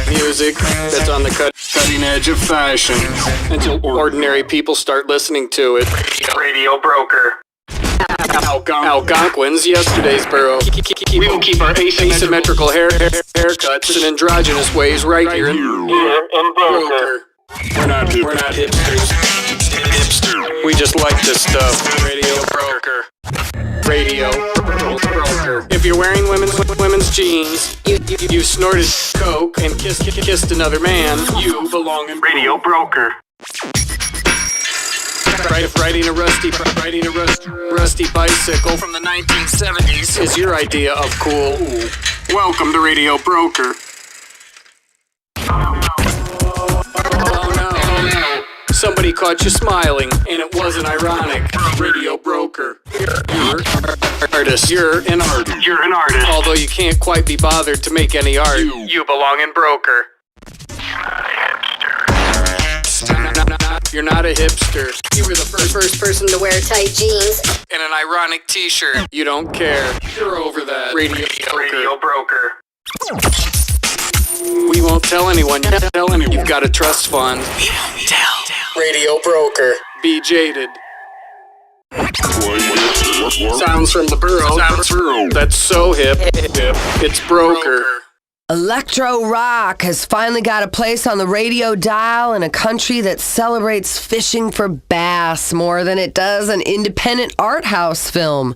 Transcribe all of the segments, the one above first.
Music that's on the cutting edge of fashion until ordinary people start listening to it. Radio Broker. Algonquins, yesterday's borough. We will keep our asymmetrical haircuts and androgynous ways right here in Broker. We're not hipsters. We just like this stuff. Radio Broker. Radio Broker. If you're wearing women's jeans, you snorted coke and kissed another man, you belong in Radio Broker. Riding a rusty bicycle from the 1970s is your idea of cool. Welcome to Radio Broker. Oh no. Somebody caught you smiling, and it wasn't ironic. Radio Broker. You're an artist. Although you can't quite be bothered to make any art, you belong in Broker. You're not a hipster. You were the first person to wear tight jeans and an ironic t-shirt. You don't care. You're over that. Radio Broker. We won't tell anyone. You've got a trust fund. We won't tell. Radio Broker. Be jaded. Sounds from the borough. That's so hip. It's Broker. Electro rock has finally got a place on the radio dial in a country that celebrates fishing for bass more than it does an independent art house film.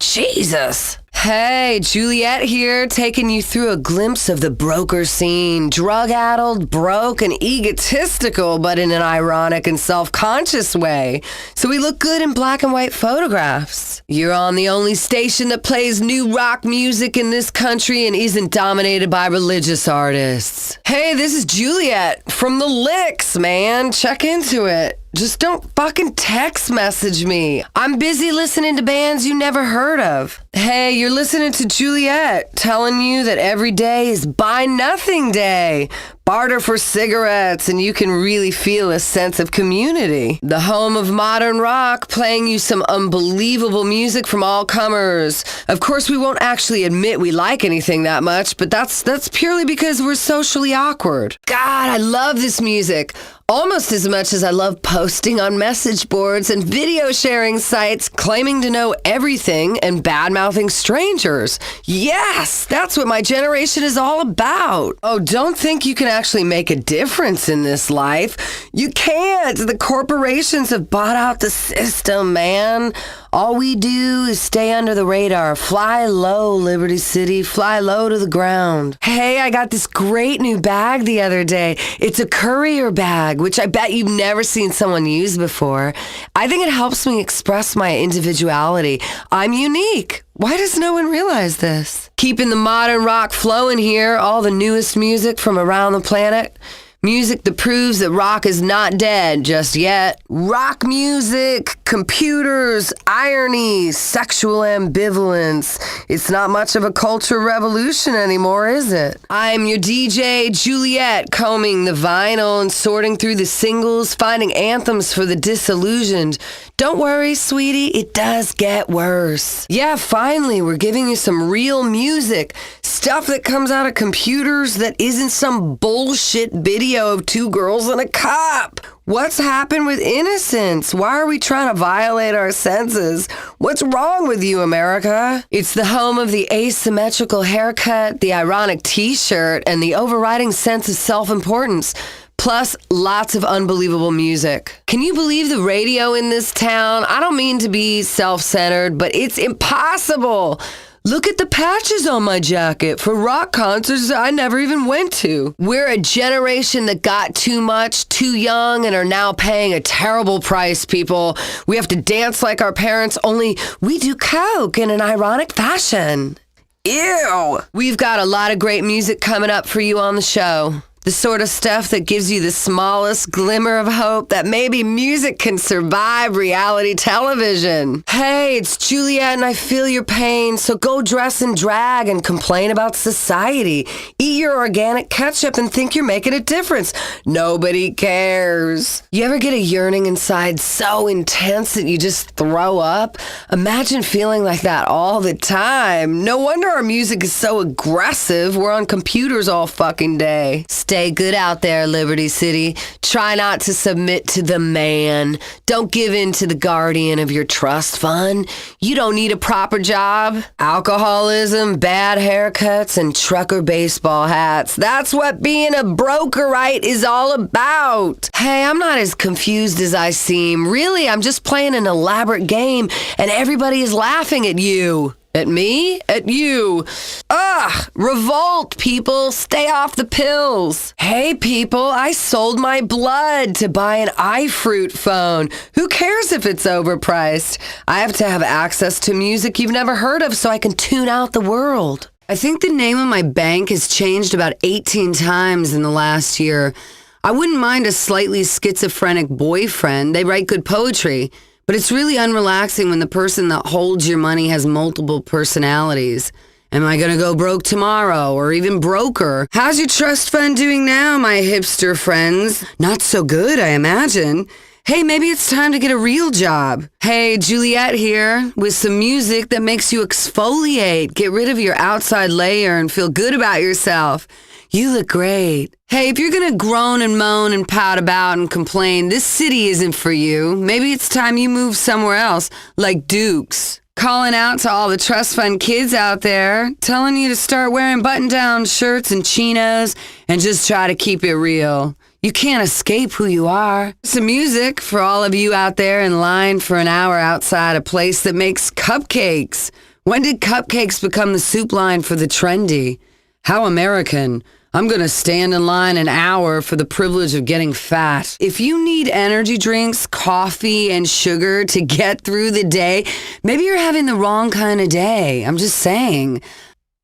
Jesus. Hey, Juliette here, taking you through a glimpse of the broker scene. Drug-addled, broke, and egotistical, but in an ironic and self-conscious way. So we look good in black and white photographs. You're on the only station that plays new rock music in this country and isn't dominated by religious artists. Hey, this is Juliette from the Licks, man. Check into it. Just don't fucking text message me. I'm busy listening to bands you never heard of. Hey, you're listening to Juliette telling you that every day is Buy Nothing Day. Barter for cigarettes and you can really feel a sense of community. The home of modern rock, playing you some unbelievable music from all comers. Of course, we won't actually admit we like anything that much, but that's purely because we're socially awkward. God, I love this music. Almost as much as I love posting on message boards and video sharing sites claiming to know everything and bad-mouthing strangers. Yes, that's what my generation is all about. Oh, don't think you can actually make a difference in this life. You can't. The corporations have bought out the system, man. All we do is stay under the radar. Fly low, Liberty City. Fly low to the ground. Hey, I got this great new bag the other day. It's a courier bag, which I bet you've never seen someone use before. I think it helps me express my individuality. I'm unique. Why does no one realize this? Keeping the modern rock flowing here, all the newest music from around the planet. Music that proves that rock is not dead just yet. Rock music, computers, irony, sexual ambivalence. It's not much of a culture revolution anymore, is it? I'm your DJ, Juliette, combing the vinyl and sorting through the singles, finding anthems for the disillusioned. Don't worry, sweetie, it does get worse. Yeah, finally, we're giving you some real music. Stuff that comes out of computers that isn't some bullshit video of two girls and a cop. What's happened with innocence? Why are we trying to violate our senses? What's wrong with you, America? It's the home of the asymmetrical haircut, the ironic t-shirt, and the overriding sense of self-importance. Plus, lots of unbelievable music. Can you believe the radio in this town? I don't mean to be self-centered, but it's impossible. Look at the patches on my jacket for rock concerts I never even went to. We're a generation that got too much, too young, and are now paying a terrible price, people. We have to dance like our parents, only we do coke in an ironic fashion. Ew! We've got a lot of great music coming up for you on the show. The sort of stuff that gives you the smallest glimmer of hope that maybe music can survive reality television. Hey, it's Juliette and I feel your pain, so go dress in drag and complain about society. Eat your organic ketchup and think you're making a difference. Nobody cares. You ever get a yearning inside so intense that you just throw up? Imagine feeling like that all the time. No wonder our music is so aggressive. We're on computers all fucking day. Stay good out there, Liberty City. Try not to submit to the man. Don't give in to the guardian of your trust fund. You don't need a proper job. Alcoholism, bad haircuts, and trucker baseball hats. That's what being a brokerite is all about. Hey, I'm not as confused as I seem. Really, I'm just playing an elaborate game, and everybody is laughing at you. At me? At you. Ugh! Revolt, people! Stay off the pills! Hey, people, I sold my blood to buy an iFruit phone. Who cares if it's overpriced? I have to have access to music you've never heard of so I can tune out the world. I think the name of my bank has changed about 18 times in the last year. I wouldn't mind a slightly schizophrenic boyfriend. They write good poetry. But it's really unrelaxing when the person that holds your money has multiple personalities. Am I gonna go broke tomorrow? Or even broker? How's your trust fund doing now, my hipster friends? Not so good, I imagine. Hey, maybe it's time to get a real job. Hey, Juliette here, with some music that makes you exfoliate, get rid of your outside layer and feel good about yourself. You look great. Hey, if you're gonna groan and moan and pout about and complain, this city isn't for you. Maybe it's time you move somewhere else, like Duke's. Calling out to all the trust fund kids out there, telling you to start wearing button-down shirts and chinos and just try to keep it real. You can't escape who you are. Some music for all of you out there in line for an hour outside a place that makes cupcakes. When did cupcakes become the soup line for the trendy? How American. I'm gonna stand in line an hour for the privilege of getting fat. If you need energy drinks, coffee, and sugar to get through the day, maybe you're having the wrong kind of day. I'm just saying.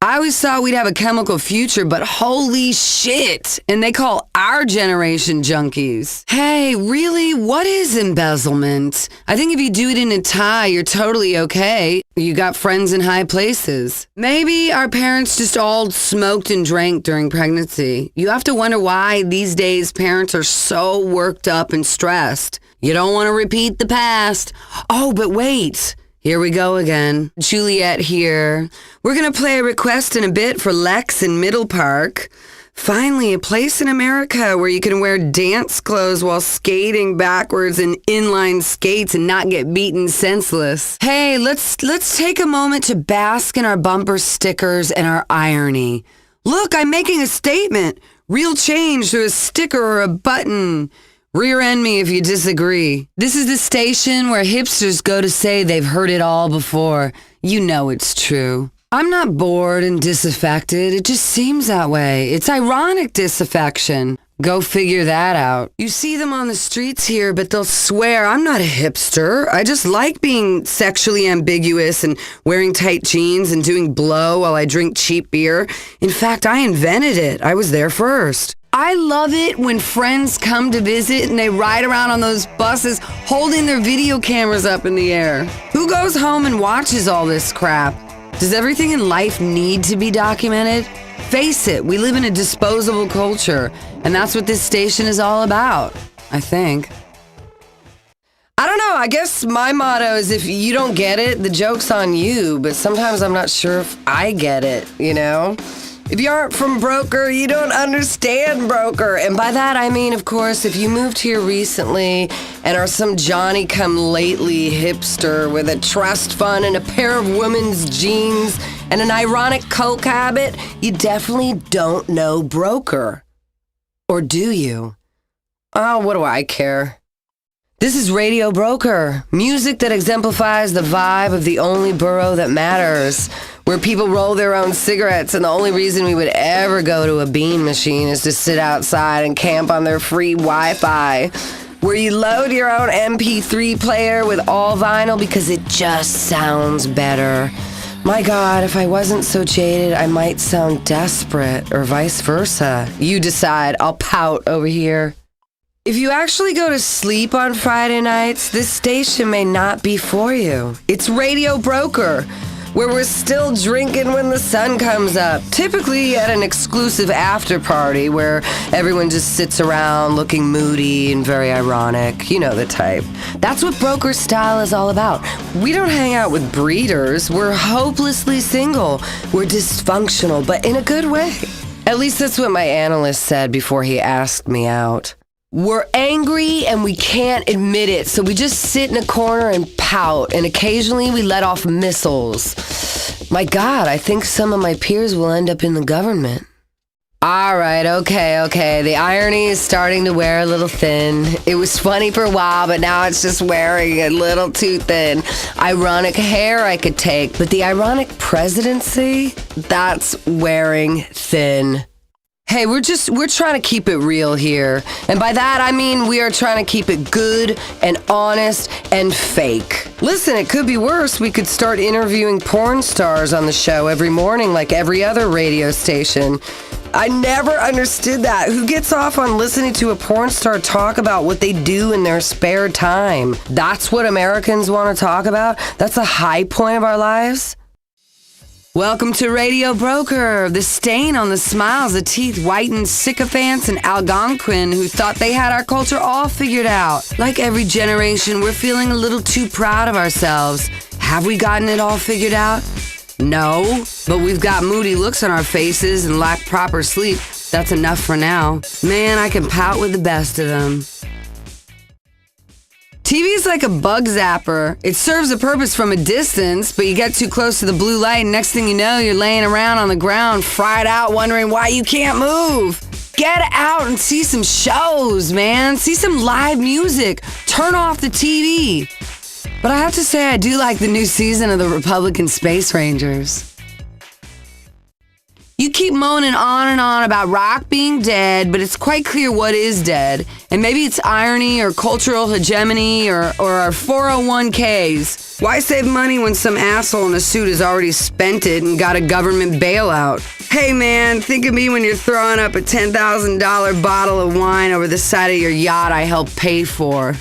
I always thought we'd have a chemical future, but holy shit. And they call our generation junkies. Hey, really? What is embezzlement? I think if you do it in a tie, you're totally okay. You got friends in high places. Maybe our parents just all smoked and drank during pregnancy. You have to wonder why these days parents are so worked up and stressed. You don't want to repeat the past. Oh, but wait. Here we go again. Juliette here. We're gonna play a request in a bit for Lex in Middle Park. Finally, a place in America where you can wear dance clothes while skating backwards in inline skates and not get beaten senseless. Hey, let's take a moment to bask in our bumper stickers and our irony. Look, I'm making a statement. Real change through a sticker or a button. Rear end me if you disagree. This is the station where hipsters go to say they've heard it all before. You know it's true. I'm not bored and disaffected. It just seems that way. It's ironic disaffection. Go figure that out. You see them on the streets here, but they'll swear I'm not a hipster. I just like being sexually ambiguous and wearing tight jeans and doing blow while I drink cheap beer. In fact, I invented it. I was there first. I love it when friends come to visit and they ride around on those buses holding their video cameras up in the air. Who goes home and watches all this crap? Does everything in life need to be documented? Face it, we live in a disposable culture, and that's what this station is all about, I think. I don't know, I guess my motto is if you don't get it, the joke's on you, but sometimes I'm not sure if I get it, you know? If you aren't from Broker, you don't understand Broker. And by that, I mean, of course, if you moved here recently and are some Johnny-come-lately hipster with a trust fund and a pair of women's jeans and an ironic coke habit, you definitely don't know Broker. Or do you? Oh, what do I care? This is Radio Broker, music that exemplifies the vibe of the only borough that matters, where people roll their own cigarettes and the only reason we would ever go to a bean machine is to sit outside and camp on their free Wi-Fi, where you load your own MP3 player with all vinyl because it just sounds better. My God, if I wasn't so jaded, I might sound desperate, or vice versa. You decide. I'll pout over here. If you actually go to sleep on Friday nights, this station may not be for you. It's Radio Broker, where we're still drinking when the sun comes up. Typically at an exclusive after party where everyone just sits around looking moody and very ironic. You know the type. That's what broker style is all about. We don't hang out with breeders. We're hopelessly single. We're dysfunctional, but in a good way. At least that's what my analyst said before he asked me out. We're angry and we can't admit it, so we just sit in a corner and pout, and occasionally we let off missiles. My God, I think some of my peers will end up in the government. All right, okay. The irony is starting to wear a little thin. It was funny for a while, but now it's just wearing a little too thin. Ironic hair I could take, but the ironic presidency, that's wearing thin. Hey, we're trying to keep it real here. And by that, I mean we are trying to keep it good and honest and fake. Listen, it could be worse. We could start interviewing porn stars on the show every morning like every other radio station. I never understood that. Who gets off on listening to a porn star talk about what they do in their spare time? That's what Americans want to talk about? That's the high point of our lives? Welcome to Radio Broker, the stain on the smiles of teeth whitened sycophants and Algonquin who thought they had our culture all figured out. Like every generation, we're feeling a little too proud of ourselves. Have we gotten it all figured out? No, but we've got moody looks on our faces and lack proper sleep. That's enough for now. Man, I can pout with the best of them. TV is like a bug zapper. It serves a purpose from a distance, but you get too close to the blue light and next thing you know, you're laying around on the ground, fried out, wondering why you can't move. Get out and see some shows, man. See some live music. Turn off the TV. But I have to say, I do like the new season of the Republican Space Rangers. You keep moaning on and on about rock being dead, but it's quite clear what is dead. And maybe it's irony or cultural hegemony or our 401ks. Why save money when some asshole in a suit has already spent it and got a government bailout? Hey man, think of me when you're throwing up a $10,000 bottle of wine over the side of your yacht I helped pay for.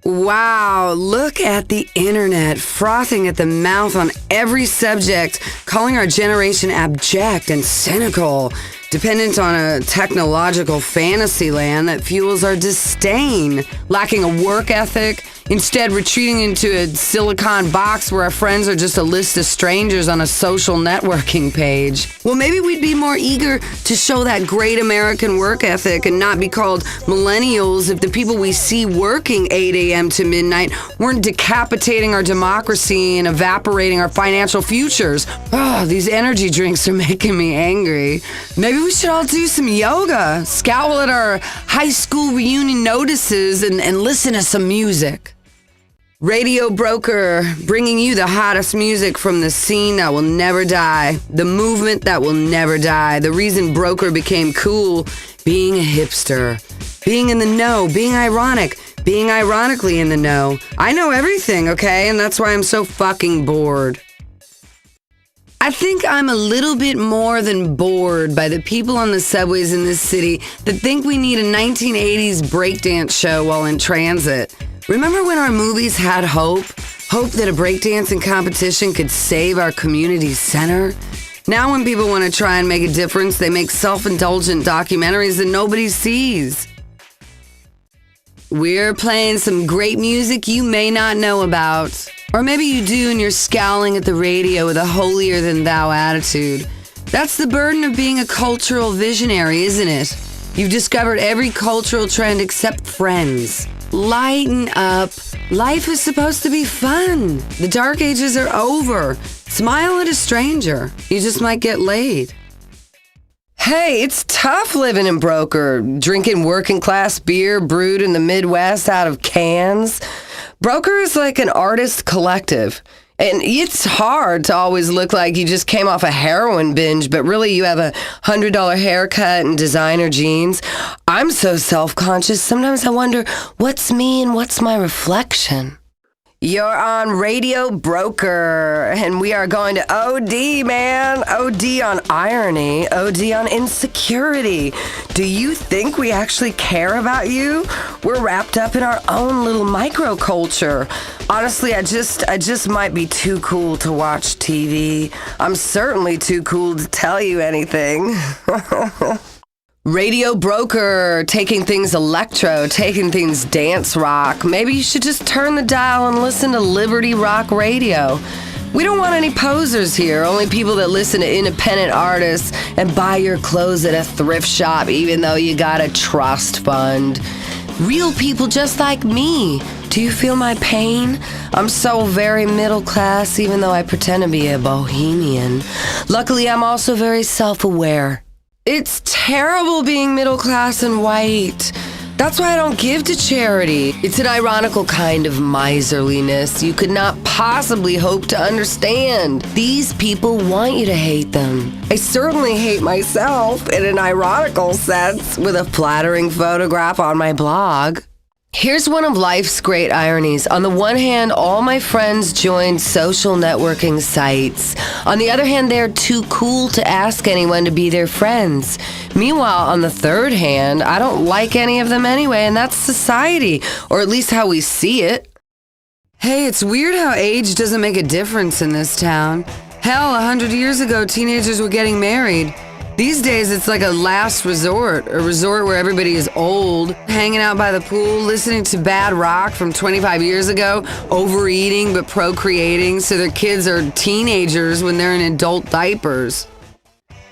Wow, look at the internet, frothing at the mouth on every subject, calling our generation abject and cynical, dependent on a technological fantasy land that fuels our disdain, lacking a work ethic, instead retreating into a silicon box where our friends are just a list of strangers on a social networking page. Well, maybe we'd be more eager to show that great American work ethic and not be called millennials if the people we see working 8 a.m. to midnight weren't decapitating our democracy and evaporating our financial futures. Oh, these energy drinks are making me angry. Maybe we should all do some yoga, scowl at our high school reunion notices, and listen to some music. Radio Broker, bringing you the hottest music from the scene that will never die, the movement that will never die, the reason Broker became cool, being a hipster, being in the know, being ironic, being ironically in the know. I know everything, okay? And that's why I'm so fucking bored. I think I'm a little bit more than bored by the people on the subways in this city that think we need a 1980s breakdance show while in transit. Remember when our movies had hope? Hope that a breakdancing competition could save our community center? Now when people want to try and make a difference, they make self-indulgent documentaries that nobody sees. We're playing some great music you may not know about. Or maybe you do and you're scowling at the radio with a holier-than-thou attitude. That's the burden of being a cultural visionary, isn't it? You've discovered every cultural trend except Friends. Lighten up. Life is supposed to be fun. The dark ages are over. Smile at a stranger. You just might get laid. Hey, it's tough living in Broker, drinking working class beer brewed in the Midwest out of cans. Broker is like an artist collective. And it's hard to always look like you just came off a heroin binge, but really you have a $100 haircut and designer jeans. I'm so self-conscious, sometimes I wonder, what's me and what's my reflection? You're on Radio Broker, and we are going to OD, man. OD on irony, OD on insecurity. Do you think we actually care about you? We're wrapped up in our own little microculture. Honestly, I just might be too cool to watch TV. I'm certainly too cool to tell you anything. Radio Broker, taking things electro, taking things dance rock. Maybe you should just turn the dial and listen to Liberty Rock Radio. We don't want any posers here, only people that listen to independent artists and buy your clothes at a thrift shop even though you got a trust fund. Real people just like me. Do you feel my pain? I'm so very middle class even though I pretend to be a bohemian. Luckily, I'm also very self-aware. It's terrible being middle class and white. That's why I don't give to charity. It's an ironical kind of miserliness you could not possibly hope to understand. These people want you to hate them. I certainly hate myself in an ironical sense with a flattering photograph on my blog. Here's one of life's great ironies. On the one hand, all my friends joined social networking sites. On the other hand, they're too cool to ask anyone to be their friends. Meanwhile, on the third hand, I don't like any of them anyway, and that's society, or at least how we see it. Hey, it's weird how age doesn't make a difference in this town. Hell, 100 years ago, teenagers were getting married. These days, it's like a last resort, a resort where everybody is old, hanging out by the pool, listening to bad rock from 25 years ago, overeating but procreating so their kids are teenagers when they're in adult diapers.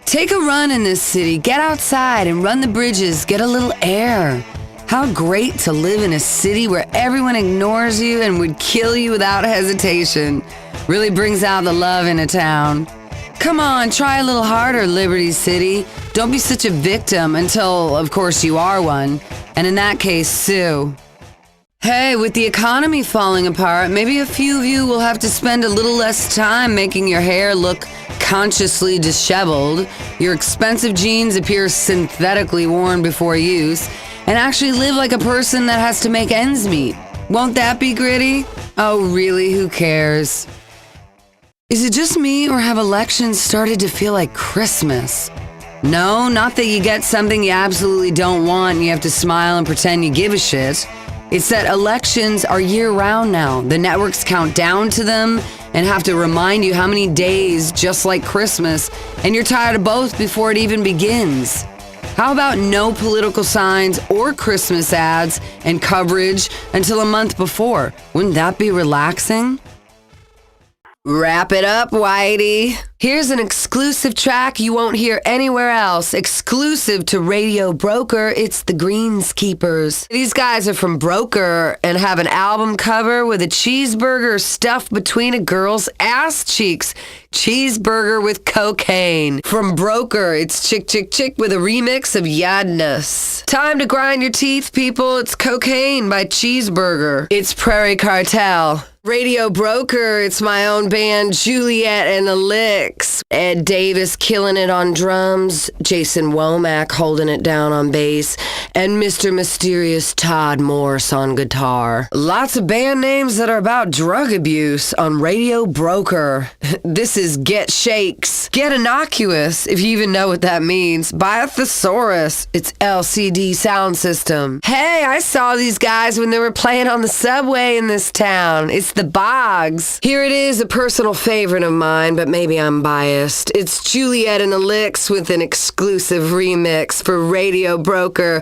Take a run in this city, get outside and run the bridges, get a little air. How great to live in a city where everyone ignores you and would kill you without hesitation. Really brings out the love in a town. Come on, try a little harder, Liberty City. Don't be such a victim until, of course, you are one. And in that case, sue. Hey, with the economy falling apart, maybe a few of you will have to spend a little less time making your hair look consciously disheveled, your expensive jeans appear synthetically worn before use, and actually live like a person that has to make ends meet. Won't that be gritty? Oh, really? Who cares? Is it just me, or have elections started to feel like Christmas? No, not that you get something you absolutely don't want and you have to smile and pretend you give a shit. It's that elections are year-round now. The networks count down to them and have to remind you how many days, just like Christmas, and you're tired of both before it even begins. How about no political signs or Christmas ads and coverage until a month before? Wouldn't that be relaxing? Wrap it up, Whitey. Here's an exclusive track you won't hear anywhere else. Exclusive to Radio Broker, it's the Greenskeepers. These guys are from Broker and have an album cover with a cheeseburger stuffed between a girl's ass cheeks. Cheeseburger with cocaine. From Broker, it's Chick Chick Chick with a remix of Yadness. Time to grind your teeth, people. It's Cocaine by Cheeseburger. It's Prairie Cartel. Radio Broker, it's my own band, Juliette and the Licks. Ed Davis killing it on drums, Jason Womack holding it down on bass, and Mr. Mysterious Todd Morse on guitar. Lots of band names that are about drug abuse on Radio Broker. This is Get Shakes. Get Innocuous, if you even know what that means. Buy a Thesaurus. It's LCD Sound System. Hey, I saw these guys when they were playing on the subway in this town. It's the Bogs. Here it is, a personal favorite of mine, but maybe I'm biased. It's Juliette and the Licks with an exclusive remix for Radio Broker,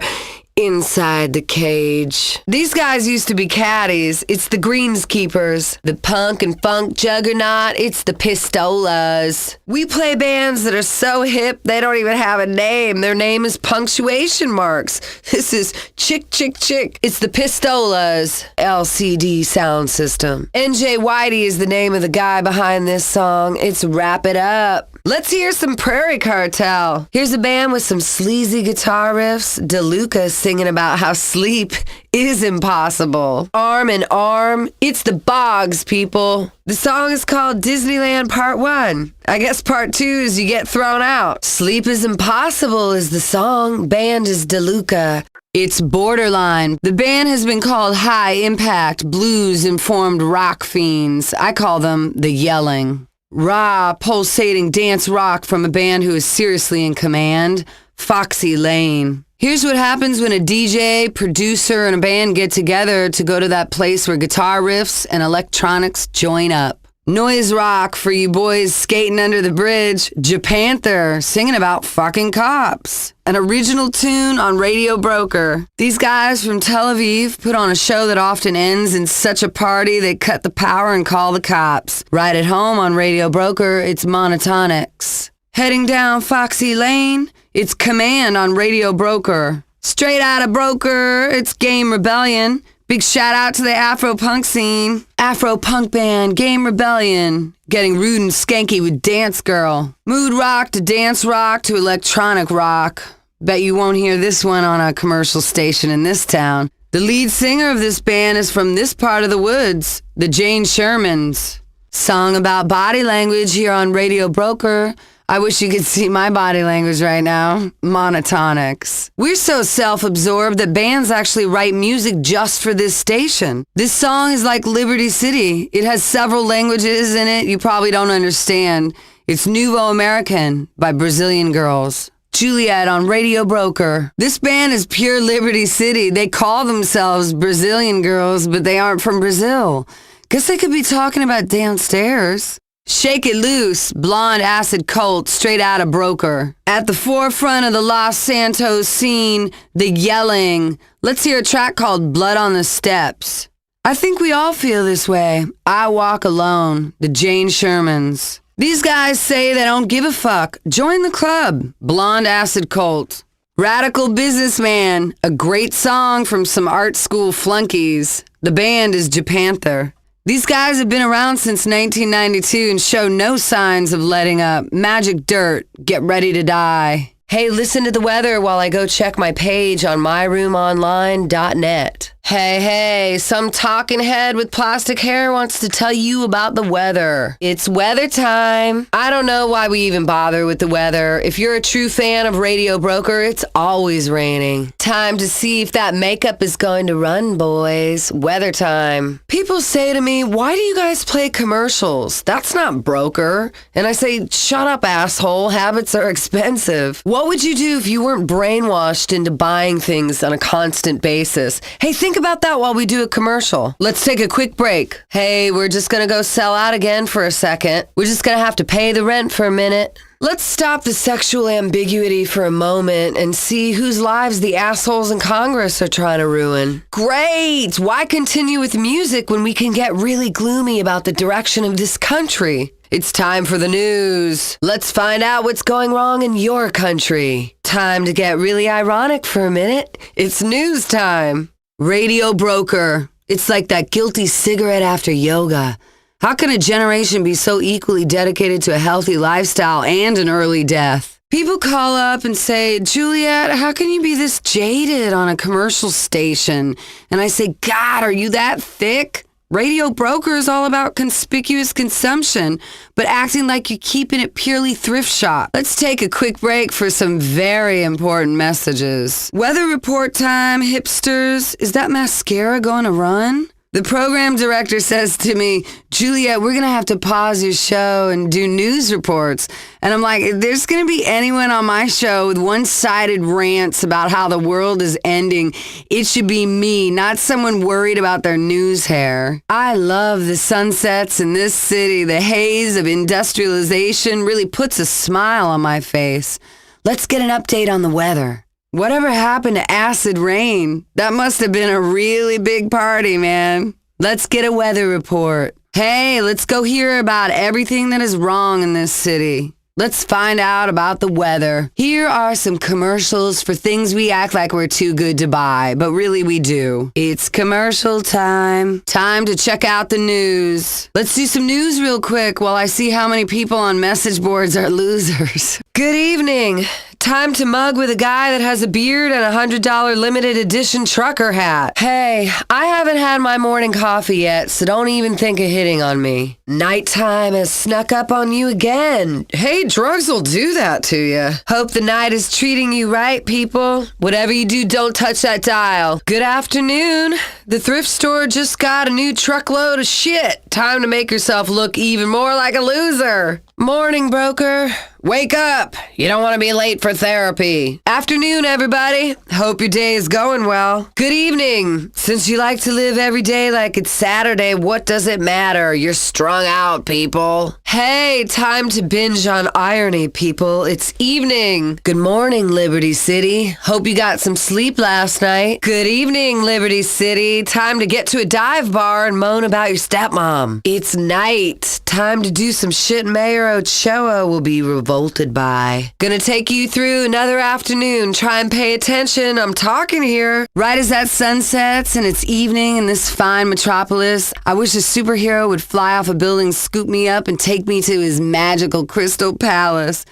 Inside the Cage. These guys used to be caddies. It's the Greenskeepers. The punk and funk juggernaut, it's the Pistolas. We play bands that are so hip they don't even have a name. Their name is punctuation marks. This is Chick Chick Chick. It's the Pistolas. LCD Sound System. NJ Whitey is the name of the guy behind this song. It's Wrap It Up. Let's hear some Prairie Cartel. Here's a band with some sleazy guitar riffs. DeLuca singing about how sleep is impossible. Arm in Arm. It's the Bogs, people. The song is called Disneyland Part 1. I guess Part 2 is you get thrown out. Sleep is Impossible is the song. Band is DeLuca. It's borderline. The band has been called high-impact, blues-informed rock fiends. I call them the Yelling. Raw, pulsating dance rock from a band who is seriously in command, Foxy Lane. Here's what happens when a DJ, producer, and a band get together to go to that place where guitar riffs and electronics join up. Noise rock for you boys skating under the bridge. Japanther singing about fucking cops. An original tune on Radio Broker. These guys from Tel Aviv put on a show that often ends in such a party they cut the power and call the cops. Right at home on Radio Broker, it's Monotonics. Heading down Foxy Lane, it's Command on Radio Broker. Straight out of Broker, it's Game Rebellion. Big shout out to the Afro-punk scene. Afro-punk band, Game Rebellion. Getting rude and skanky with Dance Girl. Mood rock to dance rock to electronic rock. Bet you won't hear this one on a commercial station in this town. The lead singer of this band is from this part of the woods, the Jane Shermans. Song about body language here on Radio Broker. I wish you could see my body language right now. Monotonics. We're so self-absorbed that bands actually write music just for this station. This song is like Liberty City. It has several languages in it you probably don't understand. It's Nouveau American by Brazilian Girls. Juliette on Radio Broker. This band is pure Liberty City. They call themselves Brazilian Girls, but they aren't from Brazil. Guess they could be talking about downstairs. Shake It Loose, blonde acid cult straight out of Broker. At the forefront of the Los Santos scene, the Yelling. Let's hear a track called Blood on the Steps. I think we all feel this way. I Walk Alone, the Jane Shermans. These guys say they don't give a fuck. Join the club. Blonde acid cult. Radical Businessman, a great song from some art school flunkies. The band is Japanther. These guys have been around since 1992 and show no signs of letting up. Magic Dirt, get ready to die. Hey, listen to the weather while I go check my page on myroomonline.net. Hey, some talking head with plastic hair wants to tell you about the weather. It's weather time. I don't know why we even bother with the weather. If you're a true fan of Radio Broker, it's always raining. Time to see if that makeup is going to run, boys. Weather time. People say to me, why do you guys play commercials? That's not Broker. And I say, shut up, asshole. Habits are expensive. What would you do if you weren't brainwashed into buying things on a constant basis? Hey, think about that while we do a commercial. Let's take a quick break. Hey, we're just gonna go sell out again for a second. We're just gonna have to pay the rent for a minute. Let's stop the sexual ambiguity for a moment and see whose lives the assholes in Congress are trying to ruin. Great! Why continue with music when we can get really gloomy about the direction of this country? It's time for the news. Let's find out what's going wrong in your country. Time to get really ironic for a minute. It's news time. Radio Broker. It's like that guilty cigarette after yoga. How can a generation be so equally dedicated to a healthy lifestyle and an early death? People call up and say, Juliette, how can you be this jaded on a commercial station? And I say, God, are you that thick? Radio Broker is all about conspicuous consumption, but acting like you're keeping it purely thrift shop. Let's take a quick break for some very important messages. Weather report time, hipsters. Is that mascara going to run? The program director says to me, Juliette, we're going to have to pause your show and do news reports. And I'm like, if there's going to be anyone on my show with one-sided rants about how the world is ending, it should be me, not someone worried about their news hair. I love the sunsets in this city. The haze of industrialization really puts a smile on my face. Let's get an update on the weather. Whatever happened to acid rain? That must have been a really big party, man. Let's get a weather report. Hey, let's go hear about everything that is wrong in this city. Let's find out about the weather. Here are some commercials for things we act like we're too good to buy, but really we do. It's commercial time. Time to check out the news. Let's do some news real quick while I see how many people on message boards are losers. Good evening. time to mug with a guy that has a beard and a $100 limited edition trucker hat. Hey, I haven't had my morning coffee yet, so don't even think of hitting on me. Nighttime has snuck up on you again. Hey, drugs will do that to you. Hope the night is treating you right, people. Whatever you do, don't touch that dial. Good afternoon. The thrift store just got a new truckload of shit. Time to make yourself look even more like a loser. Morning, broker. Wake up. You don't want to be late for therapy. Afternoon, everybody. Hope your day is going well. Good evening. Since you like to live every day like it's Saturday, what does it matter? You're strung out, people. Hey, time to binge on irony, people. It's evening. Good morning, Liberty City. Hope you got some sleep last night. Good evening, Liberty City. Time to get to a dive bar and moan about your stepmom. It's night. Time to do some shit Mayor Ochoa will be revolted by. Gonna take you through another afternoon. Try and pay attention. I'm talking here. Right as that sun sets and it's evening in this fine metropolis, I wish a superhero would fly off a building, scoop me up, and take me to his magical crystal palace.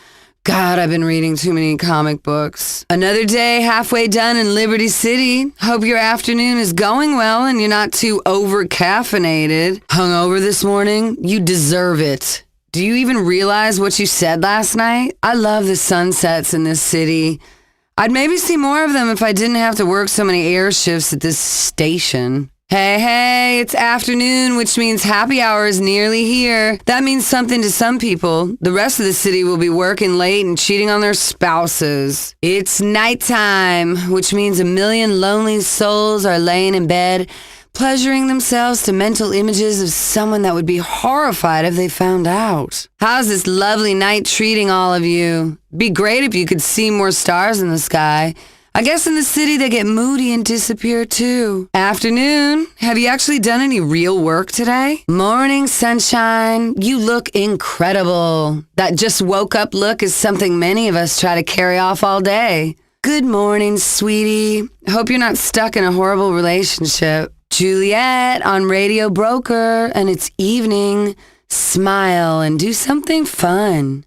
God, I've been reading too many comic books. Another day halfway done in Liberty City. Hope your afternoon is going well and you're not too over-caffeinated. Hungover this morning? You deserve it. Do you even realize what you said last night? I love the sunsets in this city. I'd maybe see more of them if I didn't have to work so many air shifts at this station. Hey, it's afternoon, which means happy hour is nearly here. That means something to some people. The rest of the city will be working late and cheating on their spouses. It's nighttime, which means a million lonely souls are laying in bed, pleasuring themselves to mental images of someone that would be horrified if they found out. How's this lovely night treating all of you? Be great if you could see more stars in the sky. I guess in the city they get moody and disappear too. Afternoon. Have you actually done any real work today? Morning, sunshine. You look incredible. That just woke up look is something many of us try to carry off all day. Good morning, sweetie. Hope you're not stuck in a horrible relationship. Juliette on Radio Broker, and it's evening. Smile and do something fun.